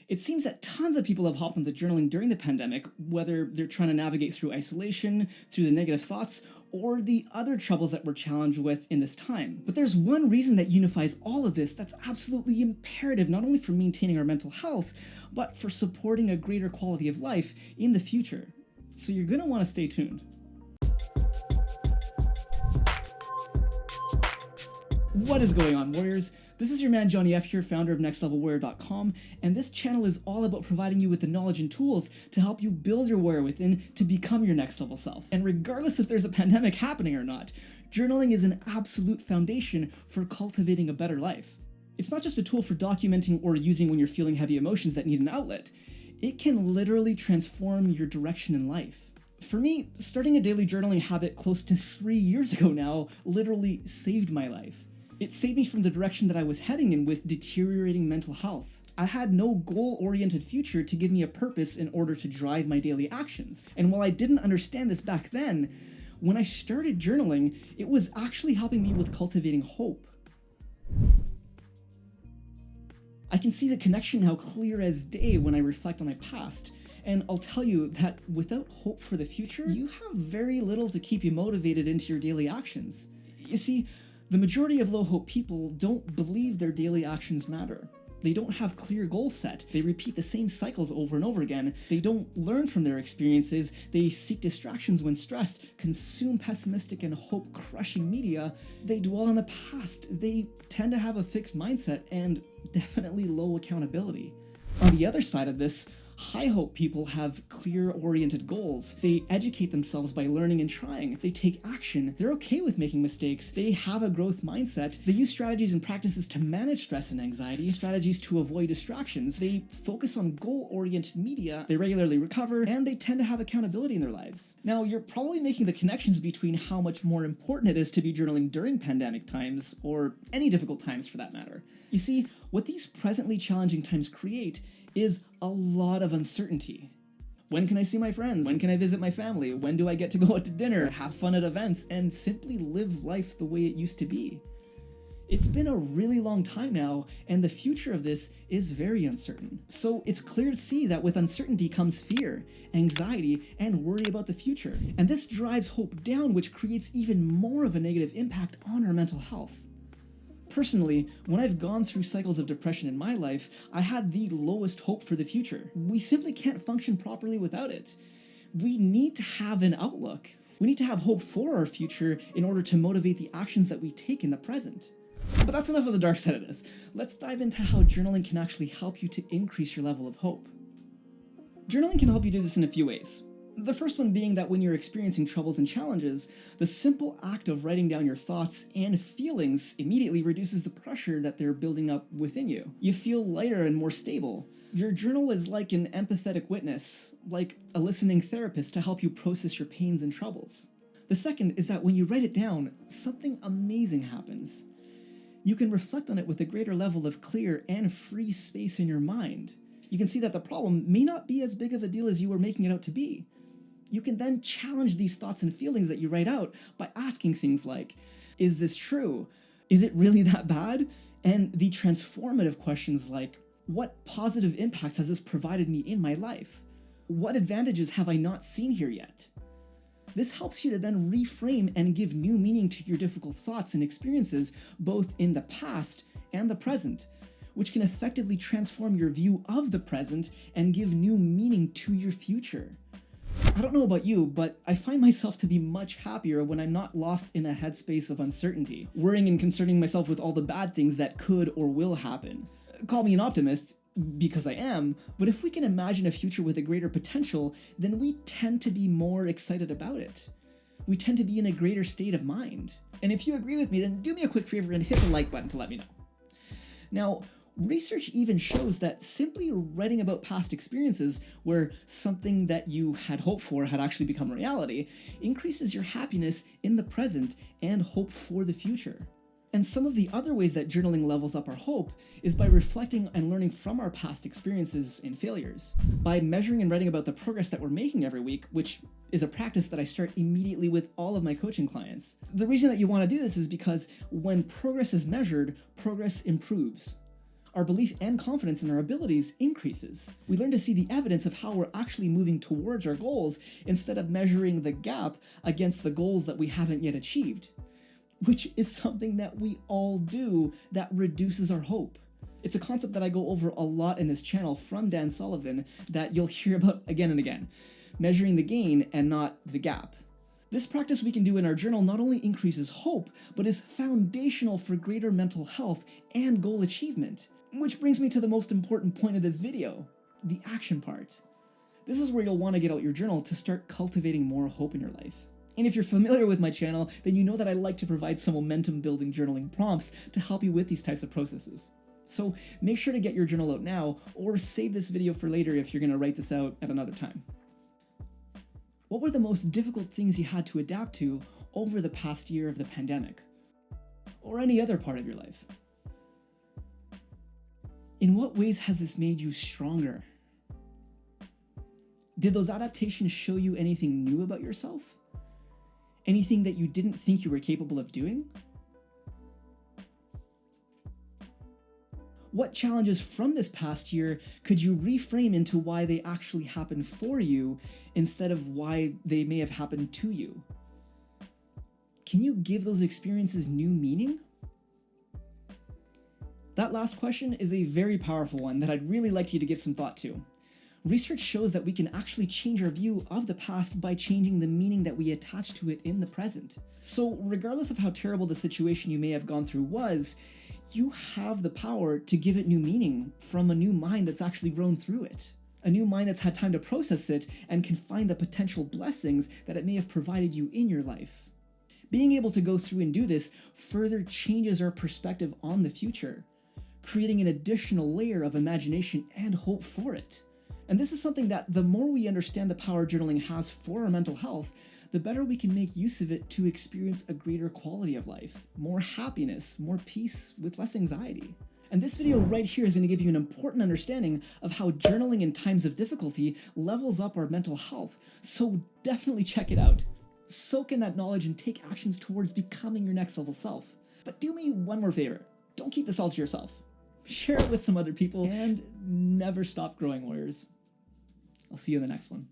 It seems that tons of people have hopped into journaling during the pandemic, whether they're trying to navigate through isolation, through the negative thoughts, or the other troubles that we're challenged with in this time. But there's one reason that unifies all of this that's absolutely imperative, not only for maintaining our mental health, but for supporting a greater quality of life in the future. So you're going to want to stay tuned. What is going on, warriors? This is your man Johnny F here, founder of nextlevelwarrior.com, and this channel is all about providing you with the knowledge and tools to help you build your warrior within to become your next level self. And regardless if there's a pandemic happening or not, journaling is an absolute foundation for cultivating a better life. It's not just a tool for documenting or using when you're feeling heavy emotions that need an outlet. It can literally transform your direction in life. For me, starting a daily journaling habit close to 3 years ago now literally saved my life. It saved me from the direction that I was heading in with deteriorating mental health. I had no goal-oriented future to give me a purpose in order to drive my daily actions. And while I didn't understand this back then, when I started journaling, it was actually helping me with cultivating hope. I can see the connection now clear as day when I reflect on my past. And I'll tell you that without hope for the future, you have very little to keep you motivated into your daily actions. You see, the majority of low-hope people don't believe their daily actions matter. They don't have clear goals set. They repeat the same cycles over and over again. They don't learn from their experiences. They seek distractions when stressed, consume pessimistic and hope-crushing media. They dwell on the past. They tend to have a fixed mindset and definitely low accountability. On the other side of this, high-hope people have clear-oriented goals. They educate themselves by learning and trying. They take action. They're okay with making mistakes. They have a growth mindset. They use strategies and practices to manage stress and anxiety, strategies to avoid distractions. They focus on goal-oriented media. They regularly recover, and they tend to have accountability in their lives. Now, you're probably making the connections between how much more important it is to be journaling during pandemic times, or any difficult times for that matter. You see, what these presently challenging times create is a lot of uncertainty. When can I see my friends? When can I visit my family? When do I get to go out to dinner, have fun at events, and simply live life the way it used to be? It's been a really long time now, and the future of this is very uncertain. So it's clear to see that with uncertainty comes fear, anxiety, and worry about the future. And this drives hope down, which creates even more of a negative impact on our mental health. Personally, when I've gone through cycles of depression in my life, I had the lowest hope for the future. We simply can't function properly without it. We need to have an outlook. We need to have hope for our future in order to motivate the actions that we take in the present. But that's enough of the dark side of this. Let's dive into how journaling can actually help you to increase your level of hope. Journaling can help you do this in a few ways. The first one being that when you're experiencing troubles and challenges, the simple act of writing down your thoughts and feelings immediately reduces the pressure that they're building up within you. You feel lighter and more stable. Your journal is like an empathetic witness, like a listening therapist to help you process your pains and troubles. The second is that when you write it down, something amazing happens. You can reflect on it with a greater level of clear and free space in your mind. You can see that the problem may not be as big of a deal as you were making it out to be. You can then challenge these thoughts and feelings that you write out by asking things like, is this true? Is it really that bad? And the transformative questions like, what positive impacts has this provided me in my life? What advantages have I not seen here yet? This helps you to then reframe and give new meaning to your difficult thoughts and experiences, both in the past and the present, which can effectively transform your view of the present and give new meaning to your future. I don't know about you, but I find myself to be much happier when I'm not lost in a headspace of uncertainty, worrying and concerning myself with all the bad things that could or will happen. Call me an optimist, because I am, but if we can imagine a future with a greater potential, then we tend to be more excited about it. We tend to be in a greater state of mind. And if you agree with me, then do me a quick favor and hit the like button to let me know. Now, research even shows that simply writing about past experiences where something that you had hoped for had actually become reality increases your happiness in the present and hope for the future. And some of the other ways that journaling levels up our hope is by reflecting and learning from our past experiences and failures. By measuring and writing about the progress that we're making every week, which is a practice that I start immediately with all of my coaching clients. The reason that you want to do this is because when progress is measured, progress improves. our belief and confidence in our abilities increases. We learn to see the evidence of how we're actually moving towards our goals instead of measuring the gap against the goals that we haven't yet achieved, which is something that we all do that reduces our hope. It's a concept that I go over a lot in this channel from Dan Sullivan that you'll hear about again and again. Measuring the gain and not the gap. This practice we can do in our journal not only increases hope, but is foundational for greater mental health and goal achievement. Which brings me to the most important point of this video, the action part. This is where you'll want to get out your journal to start cultivating more hope in your life. And if you're familiar with my channel, then you know that I like to provide some momentum building journaling prompts to help you with these types of processes. So make sure to get your journal out now, or save this video for later if you're going to write this out at another time. What were the most difficult things you had to adapt to over the past year of the pandemic? Or any other part of your life? In what ways has this made you stronger? Did those adaptations show you anything new about yourself? Anything that you didn't think you were capable of doing? What challenges from this past year could you reframe into why they actually happened for you instead of why they may have happened to you? Can you give those experiences new meaning? That last question is a very powerful one that I'd really like you to give some thought to. Research shows that we can actually change our view of the past by changing the meaning that we attach to it in the present. So regardless of how terrible the situation you may have gone through was, you have the power to give it new meaning from a new mind that's actually grown through it. A new mind that's had time to process it and can find the potential blessings that it may have provided you in your life. Being able to go through and do this further changes our perspective on the future, creating an additional layer of imagination and hope for it. And this is something that the more we understand the power journaling has for our mental health, the better we can make use of it to experience a greater quality of life, more happiness, more peace with less anxiety. And this video right here is going to give you an important understanding of how journaling in times of difficulty levels up our mental health, so definitely check it out. Soak in that knowledge and take actions towards becoming your next level self. But do me one more favor, don't keep this all to yourself. Share it with some other people and never stop growing, warriors. I'll see you in the next one.